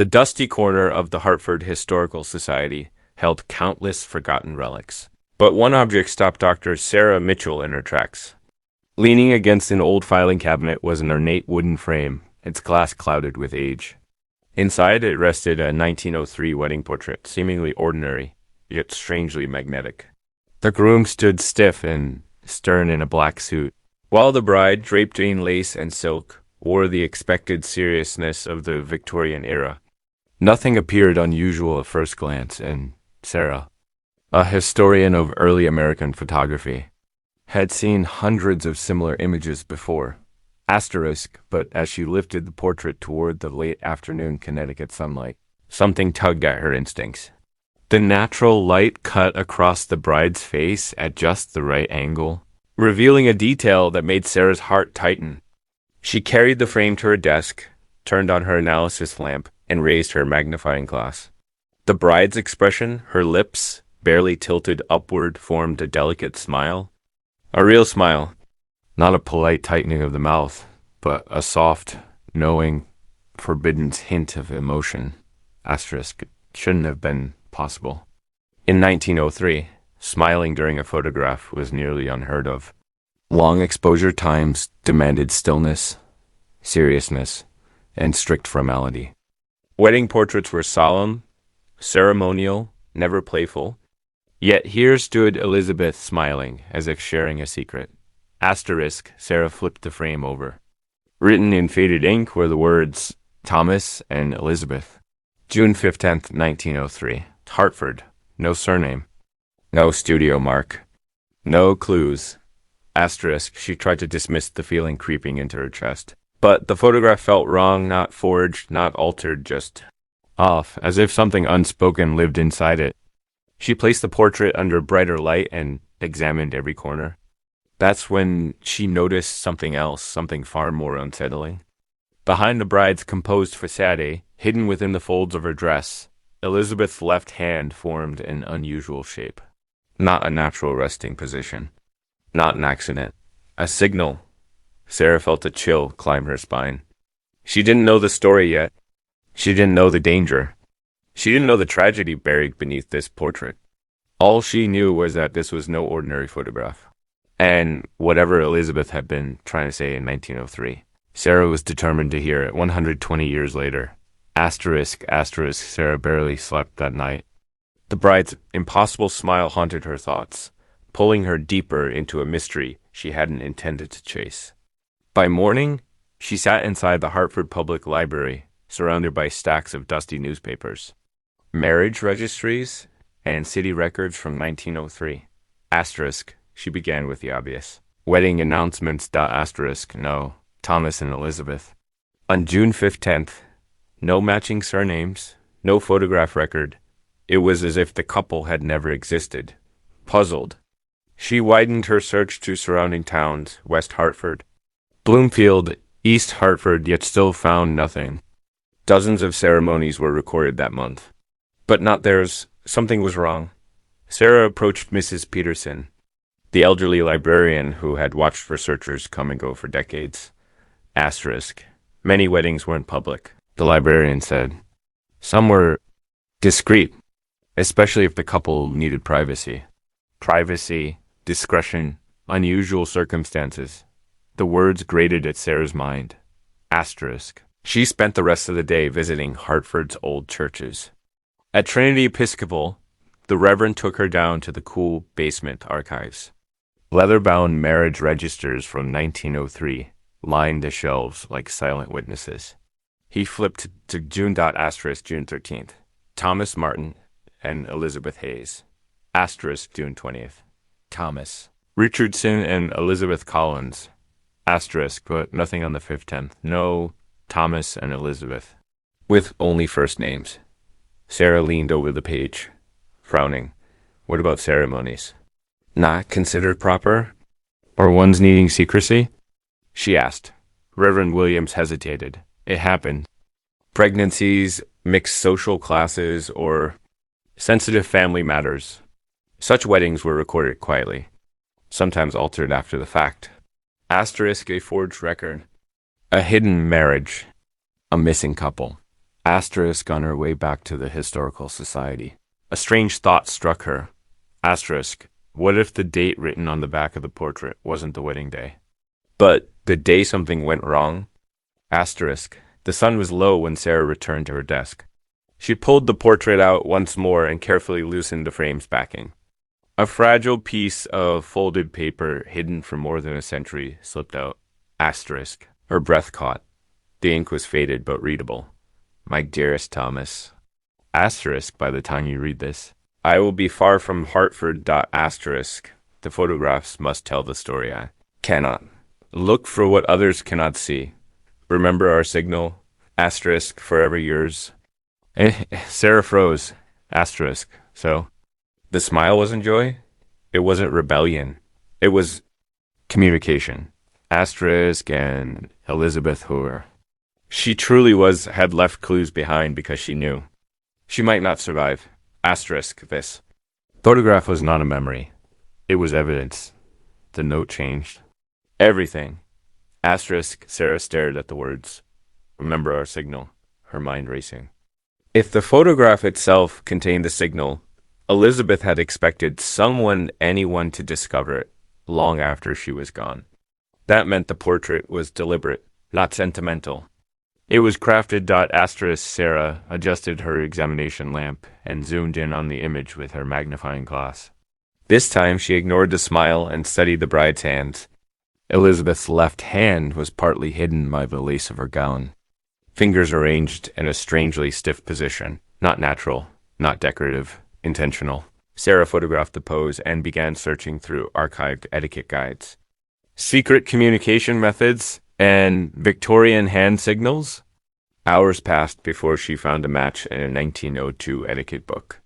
The dusty corner of the Hartford Historical Society held countless forgotten relics. But one object stopped Dr. Sarah Mitchell in her tracks. Leaning against an old filing cabinet was an ornate wooden frame, its glass clouded with age. Inside it rested a 1903 wedding portrait, seemingly ordinary, yet strangely magnetic. The groom stood stiff and stern in a black suit, while the bride, draped in lace and silk, wore the expected seriousness of the Victorian era. Nothing appeared unusual at first glance, and Sarah, a historian of early American photography, had seen hundreds of similar images before. But as she lifted the portrait toward the late afternoon Connecticut sunlight, something tugged at her instincts. The natural light cut across the bride's face at just the right angle, revealing a detail that made Sarah's heart tighten. She carried the frame to her desk, turned on her analysis lamp, and raised her magnifying glass. The bride's expression, her lips, barely tilted upward, formed a delicate smile. A real smile. Not a polite tightening of the mouth, but a soft, knowing, forbidden hint of emotion. Shouldn't have been possible. In 1903, smiling during a photograph was nearly unheard of. Long exposure times demanded stillness, seriousness, and strict formality. Wedding portraits were solemn, ceremonial, never playful. Yet here stood Elizabeth smiling, as if sharing a secret. Sarah flipped the frame over. Written in faded ink were the words, Thomas and Elizabeth. June 15th, 1903. Hartford. No surname. No studio mark. No clues. She tried to dismiss the feeling creeping into her chest. But the photograph felt wrong, not forged, not altered, just off, as if something unspoken lived inside it. She placed the portrait under brighter light and examined every corner. That's when she noticed something else, something far more unsettling. Behind the bride's composed facade, hidden within the folds of her dress, Elizabeth's left hand formed an unusual shape. Not a natural resting position. Not an accident. A signal. Sarah felt a chill climb her spine. She didn't know the story yet. She didn't know the danger. She didn't know the tragedy buried beneath this portrait. All she knew was that this was no ordinary photograph. And whatever Elizabeth had been trying to say in 1903, Sarah was determined to hear it 120 years later. Sarah barely slept that night. The bride's impossible smile haunted her thoughts, pulling her deeper into a mystery she hadn't intended to chase. By morning, she sat inside the Hartford Public Library, surrounded by stacks of dusty newspapers, marriage registries, and city records from 1903. She began with the obvious. Wedding announcements. No, Thomas and Elizabeth. On June 15th, no matching surnames, no photograph record. It was as if the couple had never existed. Puzzled, she widened her search to surrounding towns, West Hartford, Bloomfield, East Hartford, yet still found nothing. Dozens of ceremonies were recorded that month. But not theirs. Something was wrong. Sarah approached Mrs. Peterson, the elderly librarian who had watched for searchers come and go for decades. Many weddings weren't public, the librarian said. Some were discreet, especially if the couple needed privacy. Privacy, discretion, unusual circumstances. The words grated at Sarah's mind. She spent the rest of the day visiting Hartford's old churches. At Trinity Episcopal, the Reverend took her down to the cool basement archives. Leather-bound marriage registers from 1903 lined the shelves like silent witnesses. He flipped to June 13th. Thomas Martin and Elizabeth Hayes. June 20th. Thomas. Richardson and Elizabeth Collins. But nothing on the 15th. No Thomas and Elizabeth. With only first names. Sarah leaned over the page, frowning. What about ceremonies? Not considered proper? Or ones needing secrecy? She asked. Reverend Williams hesitated. It happened. Pregnancies, mixed social classes, or sensitive family matters. Such weddings were recorded quietly, sometimes altered after the fact. A forged record. A hidden marriage. A missing couple. Asterisk on her way back to the Historical Society. A strange thought struck her. Asterisk. What if the date written on the back of the portrait wasn't the wedding day? But the day something went wrong? Asterisk. The sun was low when Sarah returned to her desk. She pulled the portrait out once more and carefully loosened the frame's backing. A fragile piece of folded paper hidden for more than a century slipped out. Asterisk. Her breath caught. The ink was faded but readable. My dearest Thomas. Asterisk by the time you read this. I will be far from Hartford. Asterisk. The photographs must tell the story. I cannot. Look for what others cannot see. Remember our signal. Asterisk. Forever yours. Sarah froze. Asterisk. So, the smile wasn't joy? It wasn't rebellion. It was communication. Asterisk and Elizabeth Hoover. She truly had left clues behind because she knew. She might not survive. Asterisk this. Photograph was not a memory. It was evidence. The note changed. Everything. Asterisk. Sarah stared at the words. Remember our signal. Her mind racing. If the photograph itself contained the signal, Elizabeth had expected anyone to discover it long after she was gone. That meant the portrait was deliberate, not sentimental. It was crafted. Asterisk. Sarah adjusted her examination lamp and zoomed in on the image with her magnifying glass. This time she ignored the smile and studied the bride's hands. Elizabeth's left hand was partly hidden by the lace of her gown. Fingers arranged in a strangely stiff position. Not natural, not decorative, intentional. Sarah photographed the pose and began searching through archived etiquette guides. Secret communication methods and Victorian hand signals? Hours passed before she found a match in a 1902 etiquette book.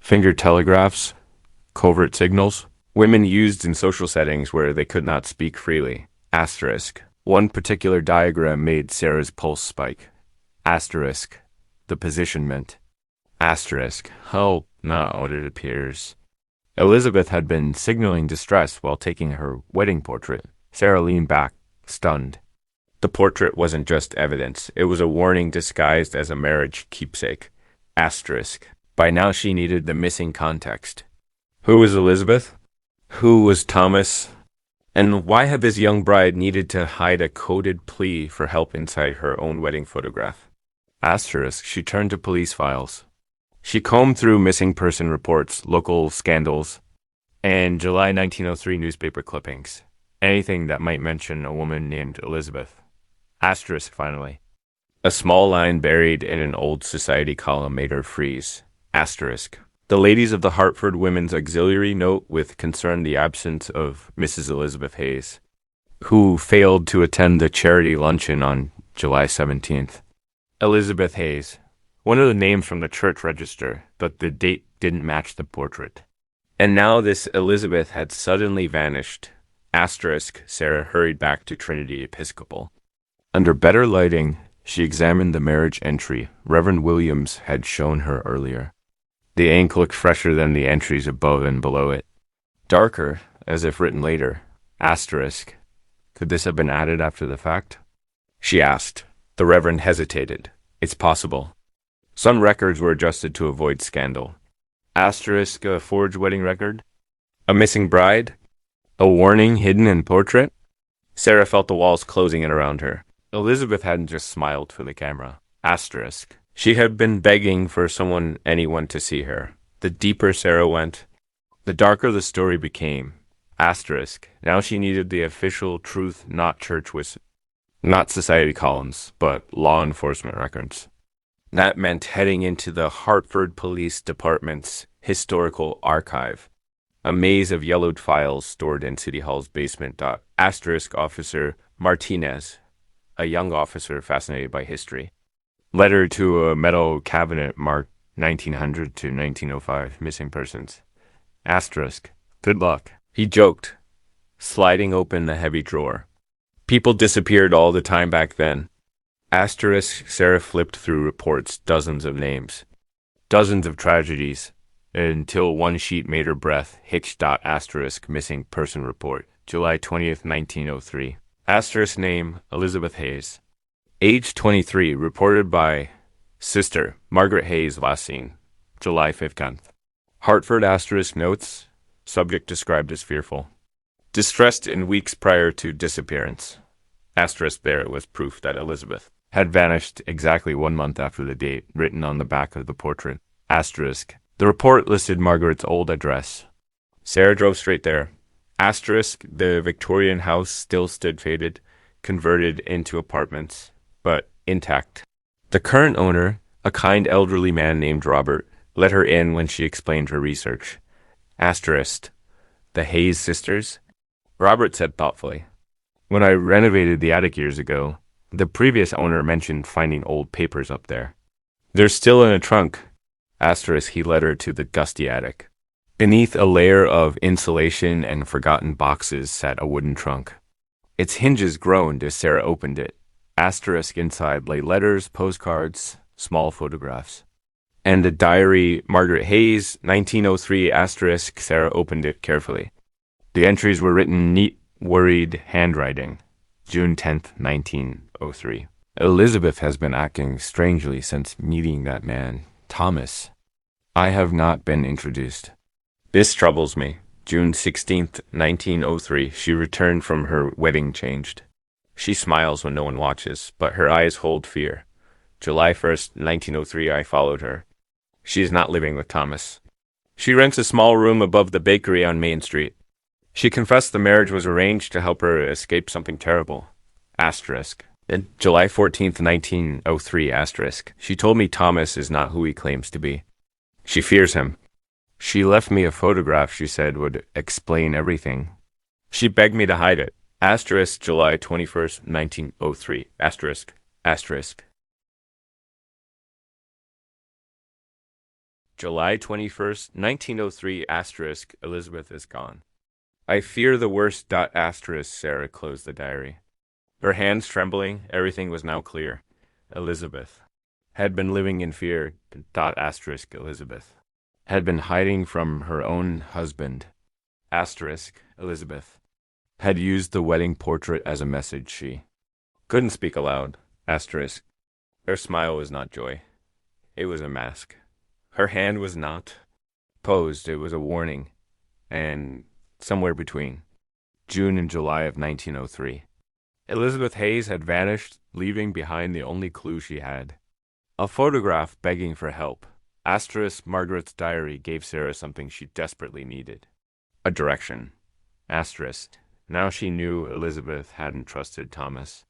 Finger telegraphs, covert signals, women used in social settings where they could not speak freely. Asterisk. One particular diagram made Sarah's pulse spike. Asterisk. The position meant. Asterisk. Oh, no, it appears. Elizabeth had been signaling distress while taking her wedding portrait. Sarah leaned back, stunned. The portrait wasn't just evidence. It was a warning disguised as a marriage keepsake. Asterisk. By now she needed the missing context. Who was Elizabeth? Who was Thomas? And why had this young bride needed to hide a coded plea for help inside her own wedding photograph? Asterisk. She turned to police files. She combed through missing person reports, local scandals, and July 1903 newspaper clippings. Anything that might mention a woman named Elizabeth. Asterisk, finally. A small line buried in an old society column made her freeze. Asterisk. The ladies of the Hartford Women's Auxiliary note with concern the absence of Mrs. Elizabeth Hayes, who failed to attend the charity luncheon on July 17th. Elizabeth Hayes. One of the names from the church register, but the date didn't match the portrait. And now this Elizabeth had suddenly vanished. Asterisk. Sarah hurried back to Trinity Episcopal. Under better lighting, she examined the marriage entry Reverend Williams had shown her earlier. The ink looked fresher than the entries above and below it. Darker, as if written later. Asterisk. Could this have been added after the fact? She asked. The Reverend hesitated. It's possible. Some records were adjusted to avoid scandal. Asterisk. A forged wedding record? A missing bride? A warning hidden in portrait? Sarah felt the walls closing in around her. Elizabeth hadn't just smiled for the camera. Asterisk. She had been begging for anyone to see her. The deeper Sarah went, the darker the story became. Asterisk. Now she needed the official truth, not not society columns, but law enforcement records. That meant heading into the Hartford Police Department's historical archive. A maze of yellowed files stored in City Hall's basement. Asterisk. Officer Martinez, a young officer fascinated by history. Letter to a metal cabinet marked 1900 to 1905, missing persons. Asterisk. Good luck. He joked, sliding open the heavy drawer. People disappeared all the time back then. Asterisk. Sarah flipped through reports, dozens of names, dozens of tragedies, until one sheet made her breath. Hicks. Asterisk. Missing person report. July 20th, 1903. Asterisk. Name, Elizabeth Hayes. Age 23, reported by Sister, Margaret Hayes, last seen, July 15th. Hartford asterisk notes, subject described as fearful. Distressed in weeks prior to disappearance. Asterisk there was proof that Elizabeth had vanished exactly 1 month after the date written on the back of the portrait. Asterisk. The report listed Margaret's old address. Sarah drove straight there. Asterisk, the Victorian house still stood faded, converted into apartments, but intact. The current owner, a kind elderly man named Robert, let her in when she explained her research. Asterisk, the Hayes sisters? Robert said thoughtfully, when I renovated the attic years ago, the previous owner mentioned finding old papers up there. They're still in a trunk. Asterisk, he led her to the dusty attic. Beneath a layer of insulation and forgotten boxes sat a wooden trunk. Its hinges groaned as Sarah opened it. Asterisk inside lay letters, postcards, small photographs. And a diary, Margaret Hayes, 1903 asterisk. Sarah opened it carefully. The entries were written in neat, worried handwriting. June 10th, 1903. Elizabeth has been acting strangely since meeting that man, Thomas. I have not been introduced. This troubles me. June 16th, 1903. She returned from her wedding changed. She smiles when no one watches, but her eyes hold fear. July 1st, 1903. I followed her. She is not living with Thomas. She rents a small room above the bakery on Main Street. She confessed the marriage was arranged to help her escape something terrible. Asterisk. Then July 14th, 1903, asterisk. She told me Thomas is not who he claims to be. She fears him. She left me a photograph she said would explain everything. She begged me to hide it. Asterisk, July 21st, 1903, asterisk, asterisk. July 21st, 1903, asterisk, Elizabeth is gone. I fear the worst. Asterisk. Sarah closed the diary. Her hands trembling, everything was now clear. Elizabeth had been living in fear. Asterisk. Elizabeth had been hiding from her own husband. Asterisk. Elizabeth had used the wedding portrait as a message. She couldn't speak aloud. Asterisk. Her smile was not joy. It was a mask. Her hand was not posed. It was a warning. And somewhere between June and July of 1903. Elizabeth Hayes had vanished, leaving behind the only clue she had. A photograph begging for help. Asterisk. Margaret's diary gave Sarah something she desperately needed. A direction. Asterisk. Now she knew Elizabeth hadn't trusted Thomas.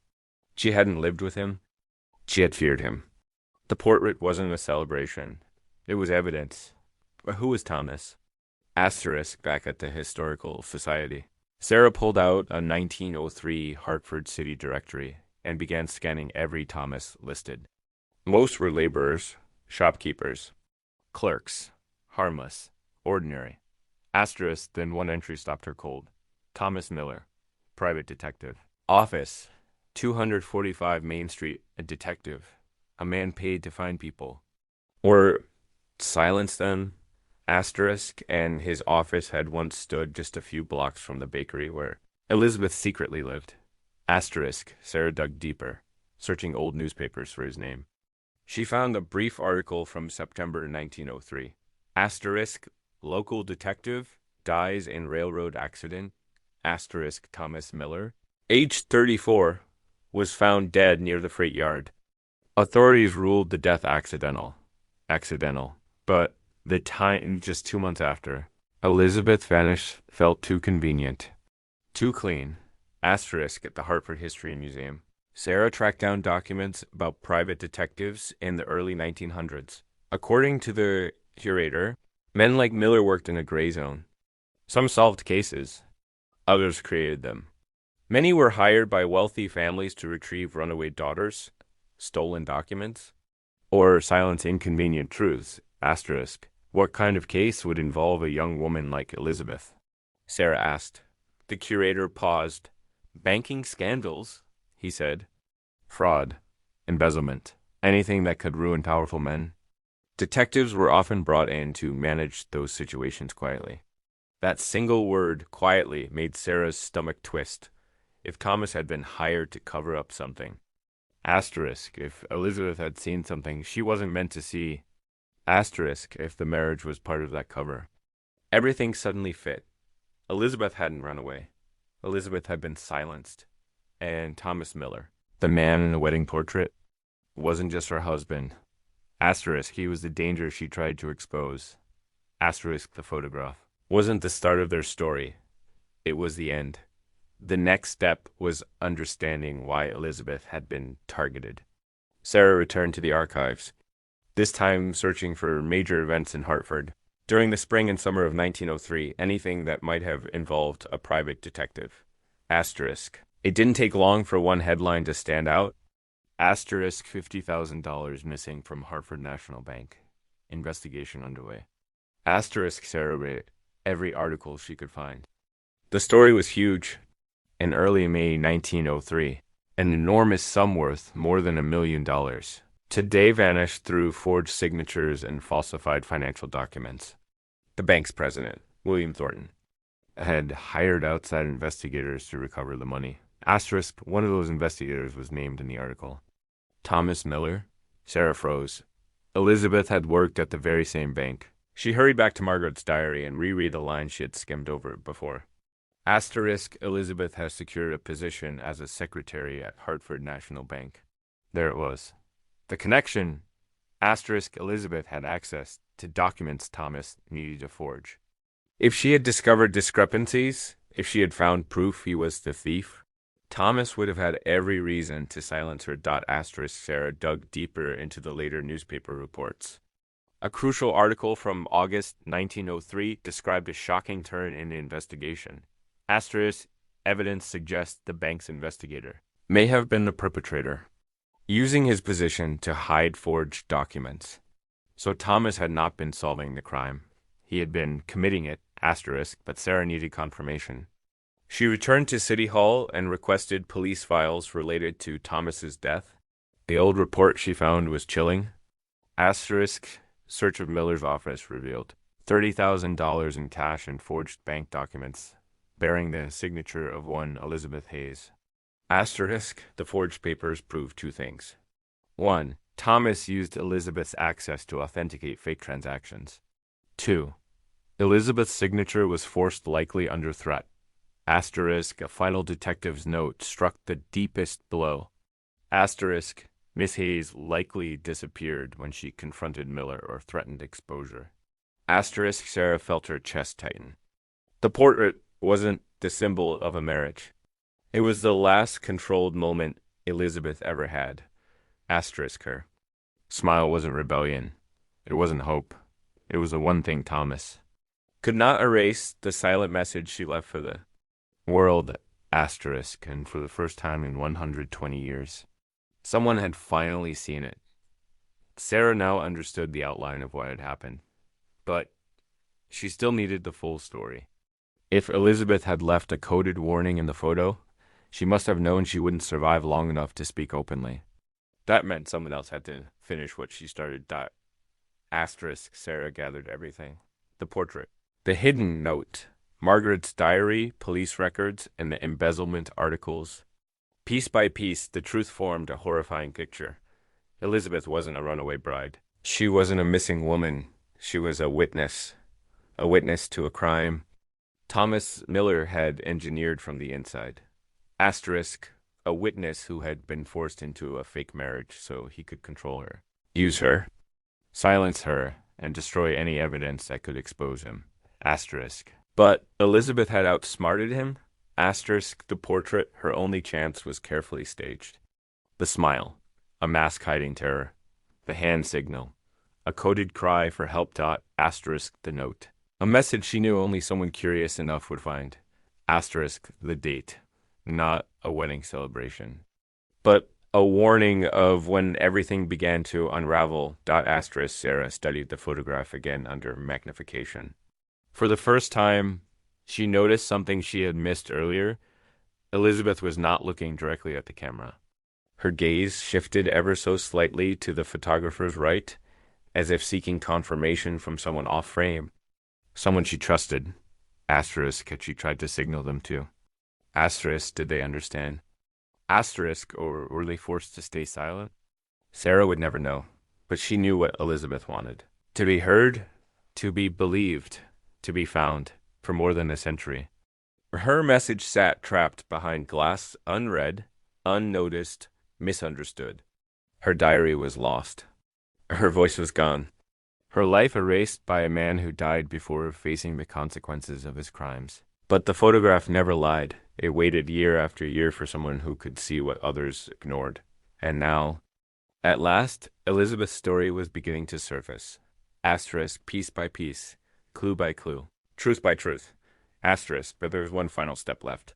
She hadn't lived with him. She had feared him. The portrait wasn't a celebration. It was evidence. But who was Thomas? Asterisk. Back at the Historical Society. Sarah pulled out a 1903 Hartford City Directory and began scanning every Thomas listed. Most were laborers, shopkeepers, clerks, harmless, ordinary. Asterisk. Then one entry stopped her cold. Thomas Miller, private detective. Office, 245 Main Street, a detective. A man paid to find people. Or silence them. Asterisk. And his office had once stood just a few blocks from the bakery where Elizabeth secretly lived. Asterisk. Sarah dug deeper, searching old newspapers for his name. She found a brief article from September 1903. Asterisk. Local detective dies in railroad accident. Asterisk. Thomas Miller, age 34, was found dead near the freight yard. Authorities ruled the death accidental, but the time just 2 months after. Elizabeth vanished felt too convenient, too clean. Asterisk. At the Hartford History Museum. Sarah tracked down documents about private detectives in the early 1900s. According to the curator, men like Miller worked in a gray zone. Some solved cases. Others created them. Many were hired by wealthy families to retrieve runaway daughters, stolen documents, or silence inconvenient truths. Asterisk. What kind of case would involve a young woman like Elizabeth? Sarah asked. The curator paused. Banking scandals, he said. Fraud, embezzlement, anything that could ruin powerful men. Detectives were often brought in to manage those situations quietly. That single word, quietly, made Sarah's stomach twist. If Thomas had been hired to cover up something. Asterisk, if Elizabeth had seen something she wasn't meant to see. Asterisk, if the marriage was part of that cover. Everything suddenly fit. Elizabeth hadn't run away. Elizabeth had been silenced. And Thomas Miller, the man in the wedding portrait, wasn't just her husband. Asterisk, he was the danger she tried to expose. Asterisk, the photograph wasn't the start of their story. It was the end. The next step was understanding why Elizabeth had been targeted. Sarah returned to the archives, this time searching for major events in Hartford. During the spring and summer of 1903, anything that might have involved a private detective. Asterisk. It didn't take long for one headline to stand out. Asterisk $50,000 missing from Hartford National Bank. Investigation underway. Asterisk Sarah read every article she could find. The story was huge. In early May 1903, an enormous sum worth more than $1 million today vanished through forged signatures and falsified financial documents. The bank's president, William Thornton, had hired outside investigators to recover the money. Asterisk, one of those investigators was named in the article. Thomas Miller. Sarah froze. Elizabeth had worked at the very same bank. She hurried back to Margaret's diary and reread the lines she had skimmed over before. Asterisk, Elizabeth has secured a position as a secretary at Hartford National Bank. There it was. The connection. Asterisk, Elizabeth had access to documents Thomas needed to forge. If she had discovered discrepancies, if she had found proof he was the thief, Thomas would have had every reason to silence her. Asterisk Sarah dug deeper into the later newspaper reports. A crucial article from August 1903 described a shocking turn in the investigation. Asterisk, evidence suggests the bank's investigator may have been the perpetrator, using his position to hide forged documents. So Thomas had not been solving the crime. He had been committing it, asterisk, but Sarah needed confirmation. She returned to City Hall and requested police files related to Thomas's death. The old report she found was chilling. Asterisk, search of Miller's office revealed $30,000 in cash and forged bank documents bearing the signature of one Elizabeth Hayes. Asterisk, the forged papers proved two things. 1. Thomas used Elizabeth's access to authenticate fake transactions. 2. Elizabeth's signature was forced likely under threat. Asterisk, a final detective's note struck the deepest blow. Asterisk, Miss Hayes likely disappeared when she confronted Miller or threatened exposure. Asterisk, Sarah felt her chest tighten. The portrait wasn't the symbol of a marriage. It was the last controlled moment Elizabeth ever had. Asterisk her. Smile wasn't rebellion. It wasn't hope. It was the one thing Thomas could not erase, the silent message she left for the world. Asterisk, and for the first time in 120 years. Someone had finally seen it. Sarah now understood the outline of what had happened, but she still needed the full story. If Elizabeth had left a coded warning in the photo, she must have known she wouldn't survive long enough to speak openly. That meant someone else had to finish what she started. Asterisk, Sarah gathered everything. The portrait. The hidden note. Margaret's diary, police records, and the embezzlement articles. Piece by piece, the truth formed a horrifying picture. Elizabeth wasn't a runaway bride. She wasn't a missing woman. She was a witness to a crime Thomas Miller had engineered from the inside. Asterisk, a witness who had been forced into a fake marriage so he could control her, use her, silence her, and destroy any evidence that could expose him. Asterisk. But Elizabeth had outsmarted him. Asterisk, the portrait, her only chance was carefully staged. The smile, a mask hiding terror. The hand signal, a coded cry for help. Asterisk, the note. A message she knew only someone curious enough would find. Asterisk, the date. Not a wedding celebration, but a warning of when everything began to unravel. Asterisk, Sarah studied the photograph again under magnification. For the first time, she noticed something she had missed earlier. Elizabeth was not looking directly at the camera. Her gaze shifted ever so slightly to the photographer's right, as if seeking confirmation from someone off frame. Someone she trusted. Asterisk, had she tried to signal them to? Asterisk, did they understand? Asterisk, or were they forced to stay silent? Sarah would never know, but she knew what Elizabeth wanted. To be heard, to be believed, to be found, for more than a century. Her message sat trapped behind glass, unread, unnoticed, misunderstood. Her diary was lost. Her voice was gone. Her life erased by a man who died before facing the consequences of his crimes. But the photograph never lied. It waited year after year for someone who could see what others ignored. And now, at last, Elizabeth's story was beginning to surface. Asterisk, piece by piece, clue by clue, truth by truth. Asterisk, but there was one final step left.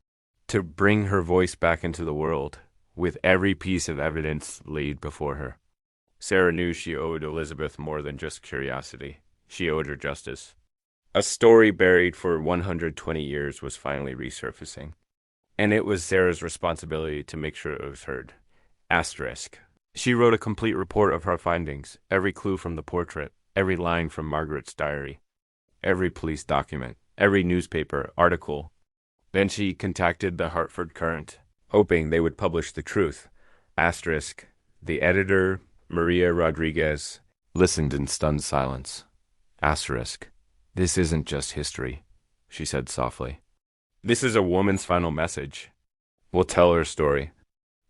To bring her voice back into the world, with every piece of evidence laid before her. Sarah knew she owed Elizabeth more than just curiosity. She owed her justice. A story buried for 120 years was finally resurfacing. And it was Sarah's responsibility to make sure it was heard. Asterisk. She wrote a complete report of her findings, every clue from the portrait, every line from Margaret's diary, every police document, every newspaper article. Then she contacted the Hartford Current, hoping they would publish the truth. Asterisk. The editor, Maria Rodriguez, listened in stunned silence. Asterisk. This isn't just history, she said softly. This is a woman's final message. We'll tell her story.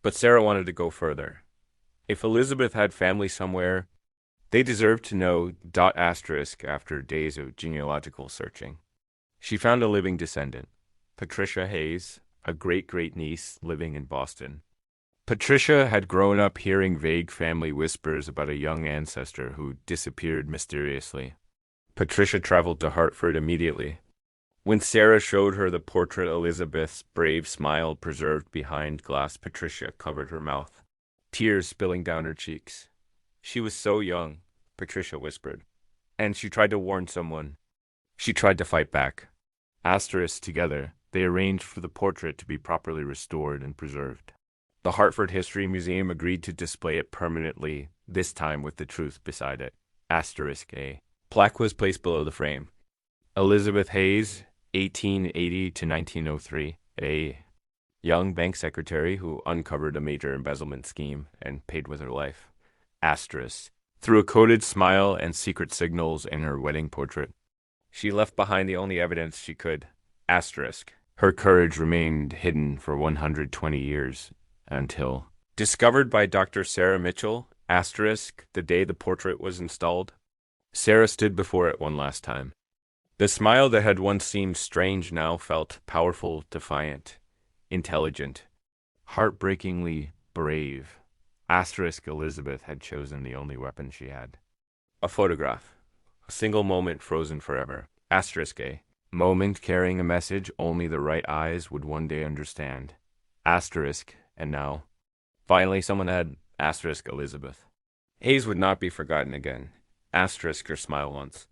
But Sarah wanted to go further. If Elizabeth had family somewhere, they deserved to know. Asterisk after days of genealogical searching. She found a living descendant, Patricia Hayes, a great-great-niece living in Boston. Patricia had grown up hearing vague family whispers about a young ancestor who disappeared mysteriously. Patricia traveled to Hartford immediately. When Sarah showed her the portrait, Elizabeth's brave smile preserved behind glass, Patricia covered her mouth, tears spilling down her cheeks. She was so young, Patricia whispered, and she tried to warn someone. She tried to fight back. Asterisk together, they arranged for the portrait to be properly restored and preserved. The Hartford History Museum agreed to display it permanently, this time with the truth beside it. Asterisk A. Plaque was placed below the frame. Elizabeth Hayes, 1880 to 1903, a young bank secretary who uncovered a major embezzlement scheme and paid with her life. Asterisk. Through a coded smile and secret signals in her wedding portrait, she left behind the only evidence she could. Asterisk. Her courage remained hidden for 120 years until discovered by Dr. Sarah Mitchell. Asterisk. The day the portrait was installed. Sarah stood before it one last time. The smile that had once seemed strange now felt powerful, defiant, intelligent, heartbreakingly brave. Asterisk. Elizabeth had chosen the only weapon she had. A photograph. A single moment frozen forever. Asterisk A. Moment carrying a message only the right eyes would one day understand. Asterisk. And now, finally someone had asterisk Elizabeth. Hayes would not be forgotten again. Asterisk her smile once.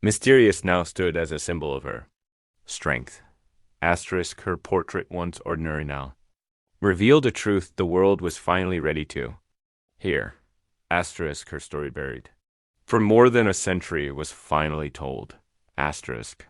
Mysterious now stood as a symbol of her strength. Asterisk her portrait once ordinary now. Revealed a truth the world was finally ready to hear. Asterisk her story buried. For more than a century was finally told. Asterisk.